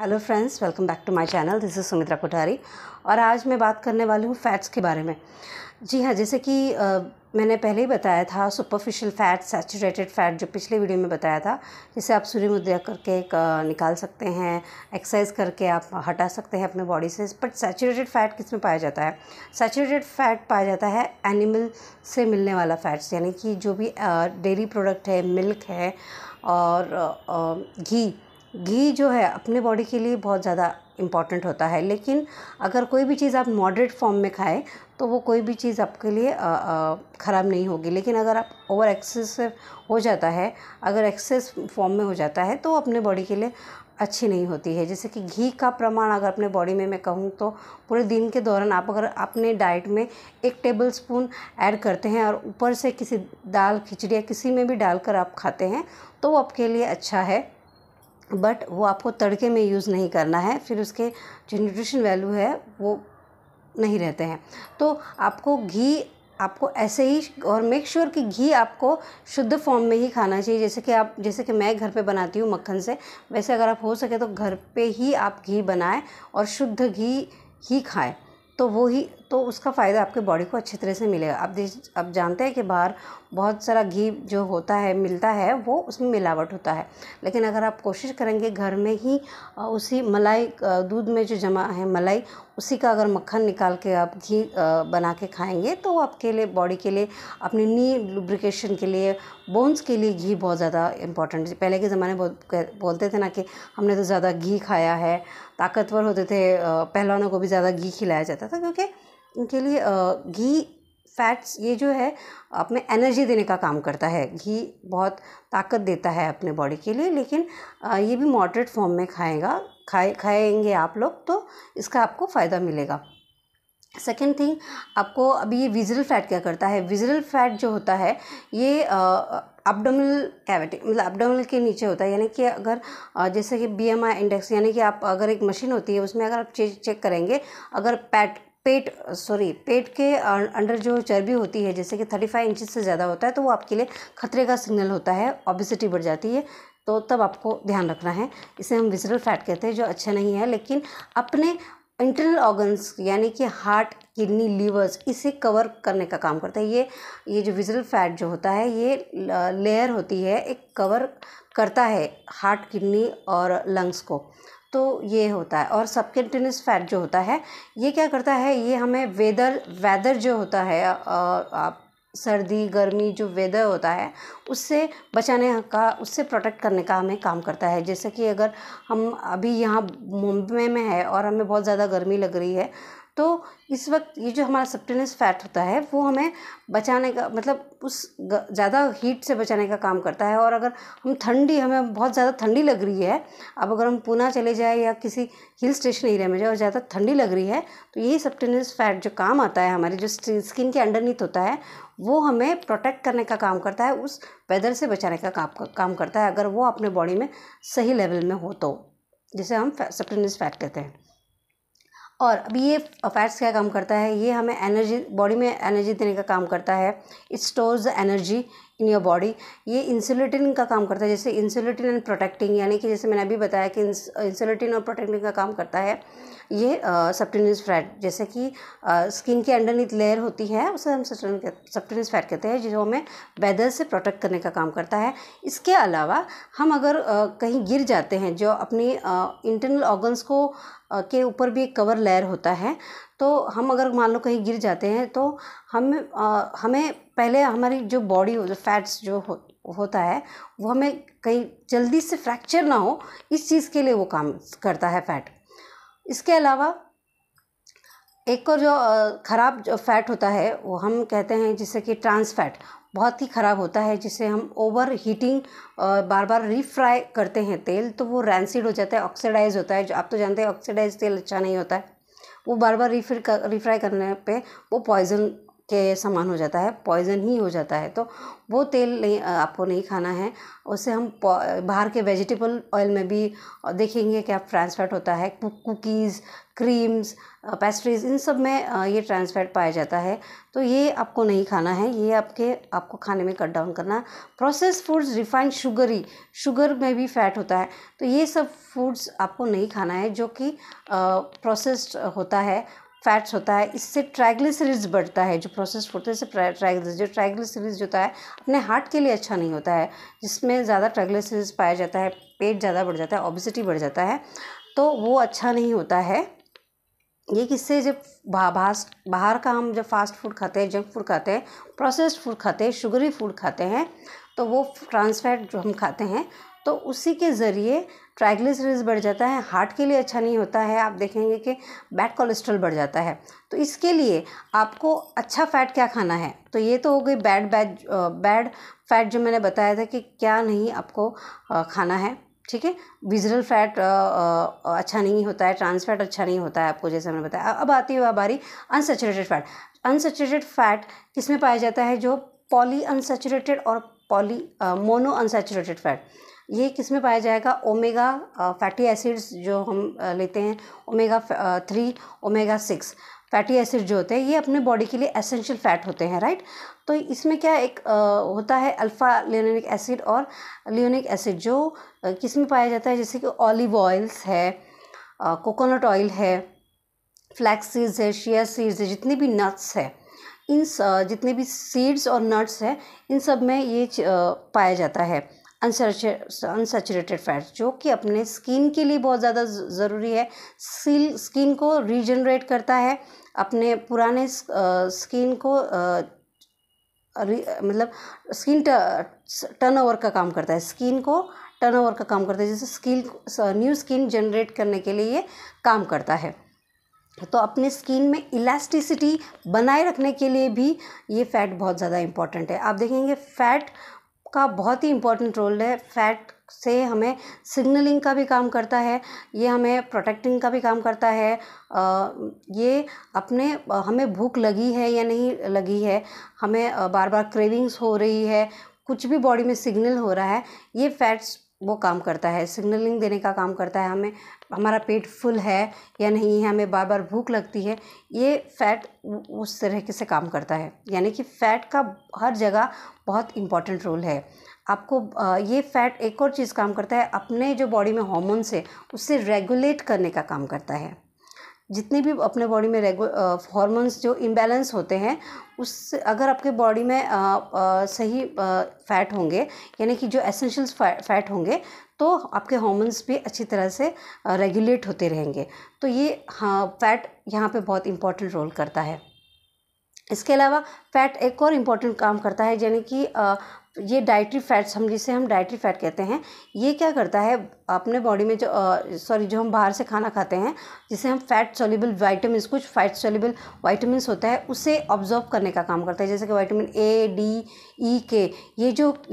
Hello friends, welcome back to my channel. This is Sumitra Kothari और आज मैं बात करने वाली हूँ फ़ैट्स के बारे में। जी हाँ, जैसे कि मैंने पहले ही बताया था, सुपरफिशियल फ़ैट, सैचुरेटेड फ़ैट जो पिछले वीडियो में बताया था, जिसे आप सूर्य मुद्रा करके निकाल सकते हैं, एक्सरसाइज करके आप हटा सकते हैं अपने बॉडी से। बट सैचुरेटेड फ़ैट किस में पाया जाता है? सैचुरेटेड फ़ैट पाया जाता है एनिमल से मिलने वाला फ़ैट्स, यानी कि जो भी डेयरी प्रोडक्ट है, मिल्क है और घी जो है अपने बॉडी के लिए बहुत ज़्यादा इम्पॉर्टेंट होता है। लेकिन अगर कोई भी चीज़ आप मॉडरेट फॉर्म में खाएं तो वो कोई भी चीज़ आपके लिए ख़राब नहीं होगी। लेकिन अगर आप ओवर एक्सेसिव हो जाता है, अगर एक्सेस फॉर्म में हो जाता है तो अपने बॉडी के लिए अच्छी नहीं होती है। जैसे कि घी का प्रमाण अगर अपने बॉडी में मैं कहूँ तो पूरे दिन के दौरान आप अगर अपने डाइट में 1 टेबलस्पून ऐड करते हैं और ऊपर से किसी दाल, खिचड़ी या किसी में भी डालकर आप खाते हैं तो वो आपके लिए अच्छा है। बट वो आपको तड़के में यूज़ नहीं करना है, फिर उसके जो न्यूट्रिशन वैल्यू है वो नहीं रहते हैं। तो आपको ऐसे ही, और मेक श्योर कि घी आपको शुद्ध फॉर्म में ही खाना चाहिए। जैसे कि मैं घर पे बनाती हूँ मक्खन से, वैसे अगर आप हो सके तो घर पे ही आप घी बनाएं और शुद्ध घी ही खाएं, तो उसका फ़ायदा आपके बॉडी को अच्छी तरह से मिलेगा। आप जानते हैं कि बाहर बहुत सारा घी जो होता है, मिलता है, वो उसमें मिलावट होता है। लेकिन अगर आप कोशिश करेंगे घर में ही उसी मलाई, दूध में जो जमा है मलाई, उसी का अगर मक्खन निकाल के आप घी बना के खाएंगे तो आपके लिए, बॉडी के लिए, अपनी नी लुब्रिकेशन के लिए, बोन्स के लिए घी बहुत ज़्यादा इम्पॉर्टेंट है। पहले के ज़माने बोलते थे ना कि हमने तो ज़्यादा घी खाया है, ताकतवर होते थे, पहलवानों को भी ज़्यादा घी खिलाया जाता था, क्योंकि उनके लिए घी, फैट्स, ये जो है अपने एनर्जी देने का काम करता है। घी बहुत ताकत देता है अपने बॉडी के लिए। लेकिन ये भी मॉडरेट फॉर्म में खाएंगे आप लोग तो इसका आपको फ़ायदा मिलेगा। सेकेंड थिंग, आपको अभी ये विज़रल फैट क्या करता है? विज़रल फैट जो होता है ये एब्डोमिनल कैविटी, मतलब एब्डोमिनल के नीचे होता है। यानी कि अगर जैसे कि BMI इंडेक्स, यानी कि आप अगर एक मशीन होती है उसमें अगर आप चेक करेंगे, अगर पेट के अंडर जो चर्बी होती है, जैसे कि 35 इंच से ज़्यादा होता है, तो वो आपके लिए खतरे का सिग्नल होता है, ओबेसिटी बढ़ जाती है। तो तब आपको ध्यान रखना है। इसे हम विज़रल फैट कहते हैं, जो अच्छा नहीं है। लेकिन अपने इंटरनल ऑर्गन्स, यानी कि हार्ट, किडनी, लीवर्स, इसे कवर करने का काम करता है। ये जो विज़रल फैट जो होता है, ये लेयर होती है, एक कवर करता है हार्ट, किडनी और लंग्स को। तो ये होता है। और सबक्यूटेनियस फैट जो होता है, ये क्या करता है? ये हमें वेदर जो होता है, सर्दी गर्मी जो वेदर होता है, उससे उससे प्रोटेक्ट करने का हमें काम करता है। जैसे कि अगर हम अभी यहाँ मुंबई में है और हमें बहुत ज़्यादा गर्मी लग रही है, तो इस वक्त ये जो हमारा सबक्यूटेनियस फैट होता है वो हमें बचाने का, मतलब उस ज़्यादा हीट से बचाने का काम करता है। और अगर हमें बहुत ज़्यादा ठंडी लग रही है, अब अगर हम पूना चले जाए या किसी हिल स्टेशन एरिया में जाए और ज़्यादा ठंडी लग रही है, तो यही सबक्यूटेनियस फैट जो काम आता है, हमारी जो स्किन के अंडरनीथ होता है, वो हमें प्रोटेक्ट करने का काम करता है, उस वेदर से बचाने का काम करता है, अगर वो अपने बॉडी में सही लेवल में हो तो, जिसे हम सबक्यूटेनियस फैट कहते हैं। और अभी ये फैट्स क्या काम करता है? ये हमें एनर्जी, बॉडी में एनर्जी देने का काम करता है। It stores the energy in your body. ये इंसुलिन का काम करता है, जैसे इंसुलिन एंड प्रोटेक्टिंग, यानी कि जैसे मैंने अभी बताया कि इंसुलिन और प्रोटेक्टिंग का काम करता है ये सबक्यूटेनियस फैट। जैसे कि स्किन के अंडरनीथ लेयर होती है, उसे हम सबक्यूटेनियस फैट कहते हैं, जो हमें वेदर से प्रोटेक्ट करने का काम करता है। इसके अलावा हम अगर कहीं गिर जाते हैं, जो अपनी इंटरनल ऑर्गन्स को के ऊपर भी एक कवर लेयर होता है, तो हम अगर मान लो कहीं गिर जाते हैं तो हमें पहले हमारी जो बॉडी, जो फैट्स जो होता है, वो हमें कहीं जल्दी से फ्रैक्चर ना हो, इस चीज़ के लिए वो काम करता है फैट। इसके अलावा एक और जो ख़राब जो फैट होता है वो हम कहते हैं, जिससे कि ट्रांस फैट, बहुत ही ख़राब होता है, जिसे हम ओवर हीटिंग बार बार रीफ्राई करते हैं तेल, तो वो रैंसिड हो जाता है, ऑक्सीडाइज होता है। जो आप तो जानते हैं ऑक्सीडाइज तेल अच्छा नहीं होता है, वो बार बार रीफ्राई करने पे वो के समान हो जाता है, पॉइजन ही हो जाता है। तो वो तेल नहीं, आपको नहीं खाना है। उससे हम बाहर के वेजिटेबल ऑयल में भी देखेंगे कि आप ट्रांस फैट होता है। कुकीज़, क्रीम्स, पेस्ट्रीज, इन सब में ये ट्रांस फैट पाया जाता है। तो ये आपको नहीं खाना है, ये आपको खाने में कट डाउन करना है। प्रोसेस्ड फूड्स, रिफाइंड शुगर में भी फैट होता है। तो ये सब फूड्स आपको नहीं खाना है जो कि प्रोसेस्ड होता है, फैट्स होता है। इससे ट्राइग्लिसरीड्स बढ़ता है। जो प्रोसेस्ड फूड है इससे ट्राइग्लिसरीड्स होता है अपने हार्ट के लिए अच्छा नहीं होता है। जिसमें ज़्यादा ट्राइग्लिसरीड्स पाया जाता है, पेट ज़्यादा बढ़ जाता है, ओबेसिटी बढ़ जाता है, तो वो अच्छा नहीं होता है। ये किससे, जब बाहर का हम जब फास्ट फूड खाते हैं, जंक फूड खाते हैं, प्रोसेस्ड फूड खाते हैं, शुगरी फूड खाते हैं, तो वो ट्रांस फैट जो हम खाते हैं तो उसी के ज़रिए ट्राइग्लिसरीड्स बढ़ जाता है। हार्ट के लिए अच्छा नहीं होता है। आप देखेंगे कि बैड कोलेस्ट्रॉल बढ़ जाता है। तो इसके लिए आपको अच्छा फ़ैट क्या खाना है, तो ये तो हो गई बैड फैट जो मैंने बताया था कि क्या नहीं आपको खाना है, ठीक है। विजरल फैट अच्छा नहीं होता है, ट्रांस फैट अच्छा नहीं होता है आपको, जैसे मैंने बताया। अब आती है बारी अनसैचुरेटेड फैट। अनसैचुरेटेड फैट किस में पाया जाता है, जो पॉली अनसैचुरेटेड और मोनो अनसैचुरेटेड फैट, ये किस में पाया जाएगा, ओमेगा फैटी एसिड्स जो हम लेते हैं, ओमेगा 3, ओमेगा 6 फैटी एसिड जो होते हैं, ये अपने बॉडी के लिए एसेंशियल फैट होते हैं, राइट। तो इसमें क्या एक होता है अल्फ़ा लियोनिक एसिड और लियोनिक एसिड, जो किस में पाया जाता है, जैसे कि ऑलिव ऑयल्स है, कोकोनट ऑयल है, फ्लैक्स सीड्स है, चिया सीड्स है, जितने भी नट्स है, जितने भी सीड्स और नट्स है, इन सब में ये पाया जाता है अनसैचुरेटेड फैट्स, जो कि अपने स्किन के लिए बहुत ज़्यादा ज़रूरी है। स्किन को रीजनरेट करता है, अपने पुराने स्किन को मतलब स्किन टर्नओवर का काम करता है, स्किन को टर्नओवर का काम करता है, जैसे न्यू स्किन जनरेट करने के लिए ये काम करता है। तो अपने स्किन में इलास्टिसिटी बनाए रखने के लिए भी ये फैट बहुत ज़्यादा इम्पॉर्टेंट है। आप देखेंगे फैट का बहुत ही इम्पॉर्टेंट रोल है। फैट से हमें सिग्नलिंग का भी काम करता है, ये हमें प्रोटेक्टिंग का भी काम करता है। ये हमें भूख लगी है या नहीं लगी है, हमें बार बार क्रेविंग्स हो रही है, कुछ भी बॉडी में सिग्नल हो रहा है, ये फैट्स वो काम करता है, सिग्नलिंग देने का काम करता है। हमें हमारा पेट फुल है या नहीं है, हमें बार बार भूख लगती है, ये फैट उस तरह से काम करता है। यानी कि फ़ैट का हर जगह बहुत इम्पॉर्टेंट रोल है। आपको ये फैट एक और चीज़ काम करता है, अपने जो बॉडी में हार्मोन्स है उससे रेगुलेट करने का काम करता है। जितने भी अपने बॉडी में हार्मोन्स जो इम्बैलेंस होते हैं, उससे अगर आपके बॉडी में सही फैट होंगे, यानी कि जो एसेंशियल फैट होंगे, तो आपके हार्मोन्स भी अच्छी तरह से रेगुलेट होते रहेंगे। तो ये फैट यहाँ पे बहुत इम्पोर्टेंट रोल करता है। इसके अलावा फैट एक और इम्पॉर्टेंट काम करता है, यानी कि ये डाइटरी फैट्स, जिसे हम डाइटरी फैट कहते हैं, ये क्या करता है अपने बॉडी में जो हम बाहर से खाना खाते हैं, जिसे हम फैट सोल्यूबल वाइटामिन, कुछ फैट सोल्यूबल वाइटामिन होता है, उसे ऑब्जॉर्ब करने का काम करता है। जैसे कि विटामिन ए, डी, ई, के,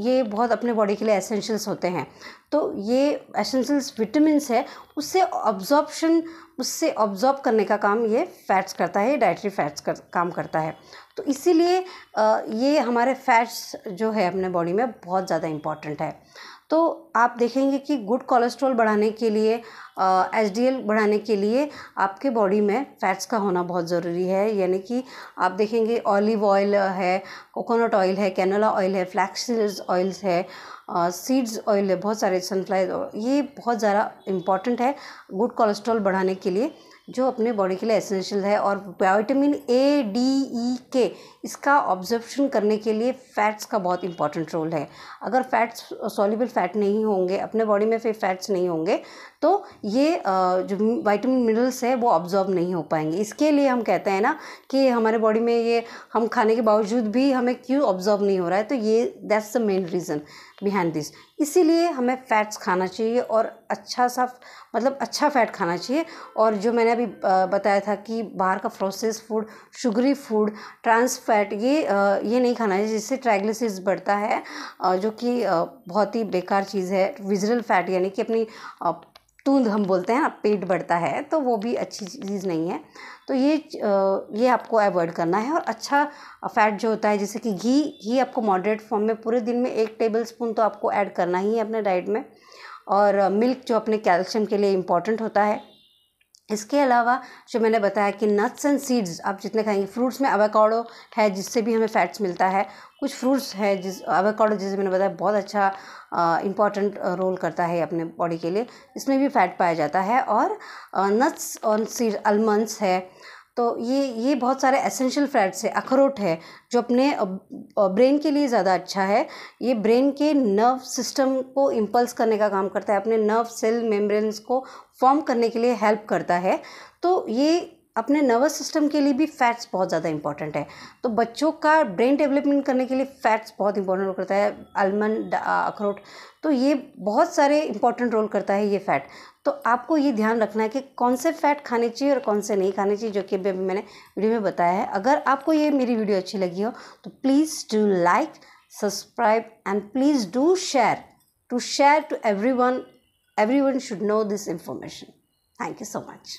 ये बहुत अपने बॉडी के लिए एसेंशियल्स होते हैं। तो ये एसेंशियल्स विटामिन्स है, उससे ऑब्जॉर्ब करने का काम ये फैट्स करता है, डाइटरी फैट्स काम करता है। तो इसीलिए ये हमारे फैट्स जो है अपने बॉडी में बहुत ज़्यादा इम्पॉर्टेंट है। तो आप देखेंगे कि गुड कोलेस्ट्रॉल बढ़ाने के लिए, एचडीएल बढ़ाने के लिए आपके बॉडी में फैट्स का होना बहुत ज़रूरी है। यानी कि आप देखेंगे ऑलिव ऑयल है, कोकोनट ऑयल है, कैनोला ऑयल है, फ्लैक्स सीड्स ऑयल्स है, सीड्स ऑयल है, बहुत सारे सनफ्लावर, ये बहुत ज़्यादा इम्पॉर्टेंट है गुड कोलेस्ट्रॉल बढ़ाने के लिए, जो अपने बॉडी के लिए एसेंशियल है। और विटामिन ए, डी, ई, के, इसका ऑब्जर्प्शन करने के लिए फैट्स का बहुत इंपॉर्टेंट रोल है। अगर फैट्स सॉल्युबल फैट नहीं होंगे अपने बॉडी में, फिर फैट्स नहीं होंगे, तो ये जो विटामिन मिनरल्स है वो ऑब्जॉर्ब नहीं हो पाएंगे। इसके लिए हम कहते हैं ना कि हमारे बॉडी में ये हम खाने के बावजूद भी हमें क्यों ऑब्जॉर्ब नहीं हो रहा है, तो ये that's the main reason behind this. इसीलिए हमें फैट्स खाना चाहिए और अच्छा फैट खाना चाहिए। और जो मैंने अभी बताया था कि बाहर का processed food, sugary food, trans fat, ये नहीं खाना चाहिए, जिससे ट्राइग्लिसरीड्स बढ़ता है, जो कि बहुत ही बेकार चीज़ है। विजरल फैट यानी कि अपनी तूंद हम बोलते हैं ना, पेट बढ़ता है, तो वो भी अच्छी चीज़ नहीं है। तो ये आपको अवॉइड करना है। और अच्छा फ़ैट जो होता है जैसे कि घी आपको मॉडरेट फॉर्म में पूरे दिन में 1 टेबलस्पून तो आपको ऐड करना ही है अपने डाइट में। और मिल्क जो अपने कैल्शियम के लिए इम्पॉर्टेंट होता है। इसके अलावा जो मैंने बताया कि नट्स एंड सीड्स आप जितने खाएंगे, फ्रूट्स में एवोकाडो है जिससे भी हमें फैट्स मिलता है। कुछ फ्रूट्स है एवोकाडो जैसे मैंने बताया बहुत अच्छा इम्पॉर्टेंट रोल करता है अपने बॉडी के लिए, इसमें भी फैट पाया जाता है। और नट्स और सीड आलमंड्स है, तो ये बहुत सारे एसेंशियल फैट्स है। अखरोट है जो अपने ब्रेन के लिए ज़्यादा अच्छा है। ये ब्रेन के नर्व सिस्टम को इम्पल्स करने का काम करता है, अपने नर्व सेल मेम्ब्रेन्स को फॉर्म करने के लिए हेल्प करता है। तो ये अपने नर्वस सिस्टम के लिए भी फैट्स बहुत ज़्यादा इंपॉर्टेंट है। तो बच्चों का ब्रेन डेवलपमेंट करने के लिए फैट्स बहुत इंपॉर्टेंट रोल करता है, आलमंड अखरोट, तो ये बहुत सारे इंपॉर्टेंट रोल करता है ये फ़ैट। तो आपको ये ध्यान रखना है कि कौन से फ़ैट खाने चाहिए और कौन से नहीं खाने चाहिए, जो कि अभी मैंने वीडियो में बताया है। अगर आपको ये मेरी वीडियो अच्छी लगी हो तो please do like, subscribe and please do share to everyone should know this information. Thank you so much.